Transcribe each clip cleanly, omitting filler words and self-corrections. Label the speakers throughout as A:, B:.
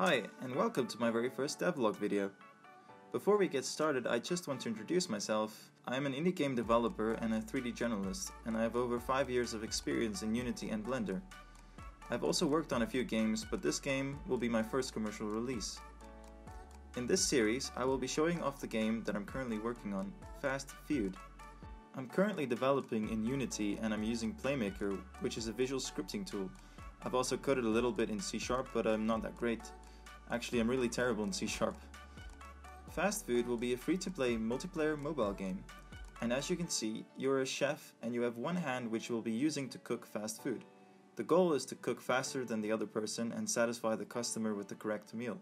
A: Hi, and welcome to my very first devlog video. Before we get started, I just want to introduce myself. I am an indie game developer and a 3D journalist, and I have over 5 years of experience in Unity and Blender. I've also worked on a few games, but this game will be my first commercial release. In this series, I will be showing off the game that I'm currently working on, Feud. I'm currently developing in Unity and I'm using Playmaker, which is a visual scripting tool. I've also coded a little bit in C#, but I'm not that great. Actually, I'm really terrible in C#. Feud will be a free-to-play multiplayer mobile game. And as you can see, you're a chef and you have one hand which you will be using to cook fast food. The goal is to cook faster than the other person and satisfy the customer with the correct meal.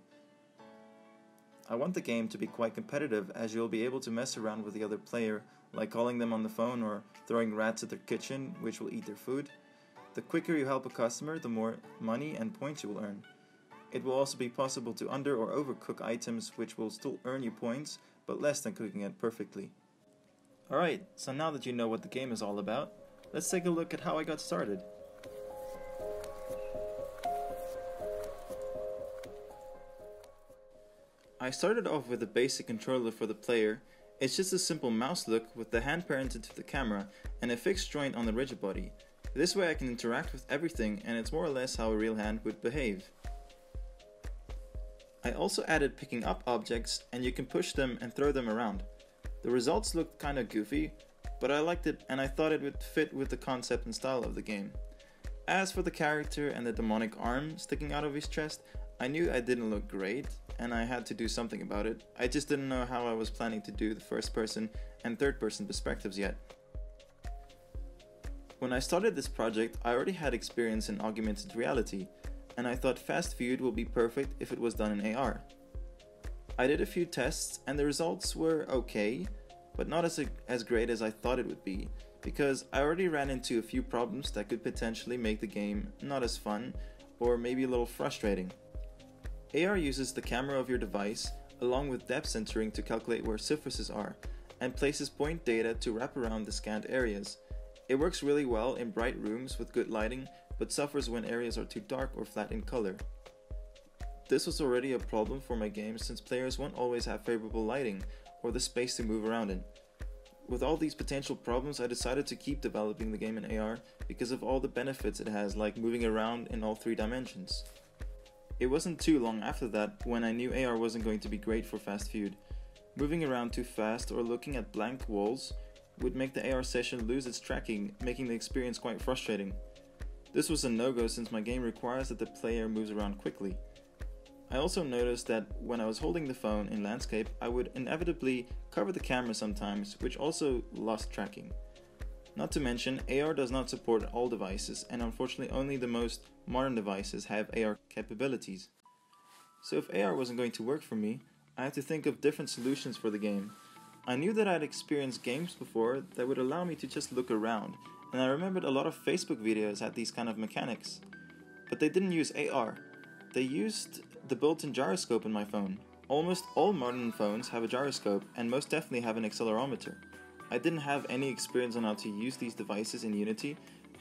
A: I want the game to be quite competitive, as you'll be able to mess around with the other player, like calling them on the phone or throwing rats at their kitchen, which will eat their food. The quicker you help a customer, the more money and points you will earn. It will also be possible to under or overcook items, which will still earn you points, but less than cooking it perfectly. Alright, so now that you know what the game is all about, let's take a look at how I got started. I started off with a basic controller for the player. It's just a simple mouse look with the hand parented to the camera and a fixed joint on the rigid body. This way I can interact with everything, and it's more or less how a real hand would behave. I also added picking up objects, and you can push them and throw them around. The results looked kinda goofy, but I liked it and I thought it would fit with the concept and style of the game. As for the character and the demonic arm sticking out of his chest, I knew I didn't look great and I had to do something about it. I just didn't know how I was planning to do the first person and third person perspectives yet. When I started this project, I already had experience in augmented reality, and I thought Feud will be perfect if it was done in AR. I did a few tests and the results were okay, but not as great as I thought it would be, because I already ran into a few problems that could potentially make the game not as fun or maybe a little frustrating. AR uses the camera of your device along with depth centering to calculate where surfaces are and places point data to wrap around the scanned areas. It works really well in bright rooms with good lighting, but suffers when areas are too dark or flat in color. This was already a problem for my game, since players won't always have favorable lighting or the space to move around in. With all these potential problems, I decided to keep developing the game in AR because of all the benefits it has, like moving around in all 3 dimensions. It wasn't too long after that when I knew AR wasn't going to be great for Feud. Moving around too fast or looking at blank walls would make the AR session lose its tracking, making the experience quite frustrating. This was a no-go since my game requires that the player moves around quickly. I also noticed that when I was holding the phone in landscape, I would inevitably cover the camera sometimes, which also lost tracking. Not to mention, AR does not support all devices, and unfortunately only the most modern devices have AR capabilities. So if AR wasn't going to work for me, I had to think of different solutions for the game. I knew that I'd experienced games before that would allow me to just look around, and I remembered a lot of Facebook videos had these kind of mechanics. But they didn't use AR. They used the built-in gyroscope in my phone. Almost all modern phones have a gyroscope, and most definitely have an accelerometer. I didn't have any experience on how to use these devices in Unity,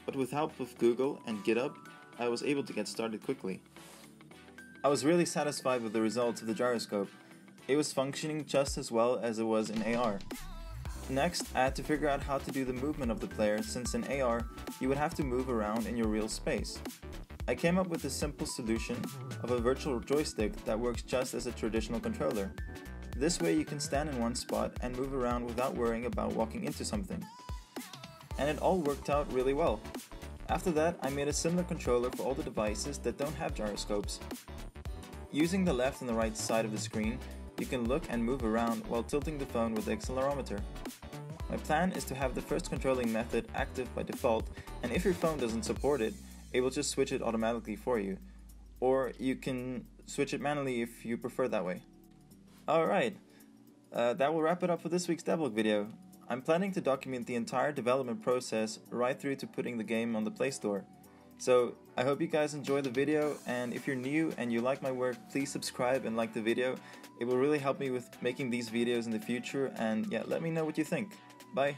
A: but with help of Google and GitHub, I was able to get started quickly. I was really satisfied with the results of the gyroscope. It was functioning just as well as it was in AR. Next, I had to figure out how to do the movement of the player, since in AR, you would have to move around in your real space. I came up with a simple solution of a virtual joystick that works just as a traditional controller. This way you can stand in one spot and move around without worrying about walking into something. And it all worked out really well. After that, I made a similar controller for all the devices that don't have gyroscopes. Using the left and the right side of the screen, you can look and move around while tilting the phone with the accelerometer. My plan is to have the first controlling method active by default, and if your phone doesn't support it, it will just switch it automatically for you. Or you can switch it manually if you prefer that way. Alright, that will wrap it up for this week's devlog video. I'm planning to document the entire development process right through to putting the game on the Play Store. So I hope you guys enjoy the video, and if you're new and you like my work, please subscribe and like the video. It will really help me with making these videos in the future, and yeah, let me know what you think. Bye!